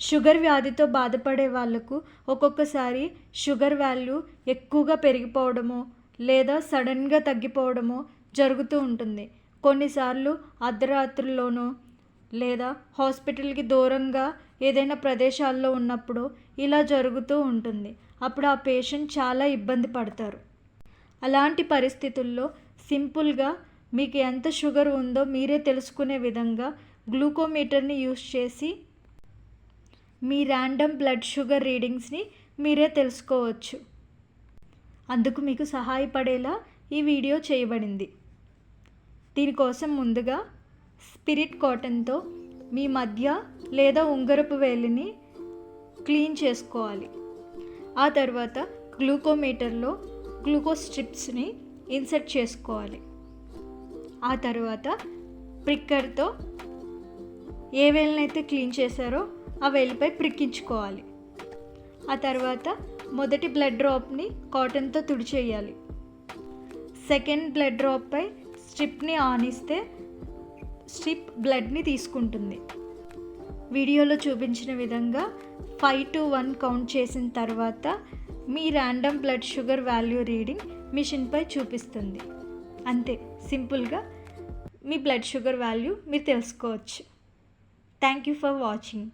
Sugar వ్యాధితో బాధపడే వాళ్ళకు ఒక్కొక్కసారి షుగర్ వాల్యూ ఎక్కువగా పెరిగిపోవడము లేదా సడన్గా తగ్గిపోవడము జరుగుతూ ఉంటుంది. కొన్నిసార్లు అర్ధరాత్రుల్లోనూ లేదా హాస్పిటల్కి దూరంగా ఏదైనా ప్రదేశాల్లో ఉన్నప్పుడు ఇలా జరుగుతూ ఉంటుంది. అప్పుడు ఆ పేషెంట్ చాలా ఇబ్బంది పడతారు. అలాంటి పరిస్థితుల్లో సింపుల్గా మీకు ఎంత షుగర్ ఉందో మీరే తెలుసుకునే విధంగా గ్లూకోమీటర్ని యూస్ చేసి మీ ర్యాండమ్ బ్లడ్ షుగర్ రీడింగ్స్ని మీరే తెలుసుకోవచ్చు. అందుకు మీకు సహాయపడేలా ఈ వీడియో చేయబడింది. దీనికోసం ముందుగా స్పిరిట్ కాటన్తో మీ మధ్య లేదా ఉంగరపు వేలిని క్లీన్ చేసుకోవాలి. ఆ తర్వాత గ్లూకోమీటర్లో గ్లూకోజ్ స్ట్రిప్స్ని ఇన్సర్ట్ చేసుకోవాలి. ఆ తర్వాత ప్రిక్కర్తో ఏ వేలినైతే క్లీన్ చేశారో ఆ వేలిపై ప్రిక్కించుకోవాలి. ఆ తర్వాత మొదటి బ్లడ్ డ్రాప్ని కాటన్తో తుడిచేయాలి. సెకండ్ బ్లడ్ డ్రాప్పై స్ట్రిప్ని ఆనిస్తే స్ట్రిప్ బ్లడ్ని తీసుకుంటుంది. వీడియోలో చూపించిన విధంగా 5 to 1 కౌంట్ చేసిన తర్వాత మీ random blood sugar value reading మిషన్పై చూపిస్తుంది. అంతే, సింపుల్గా మీ బ్లడ్ షుగర్ వాల్యూ మీరు తెలుసుకోవచ్చు. Thank you for watching.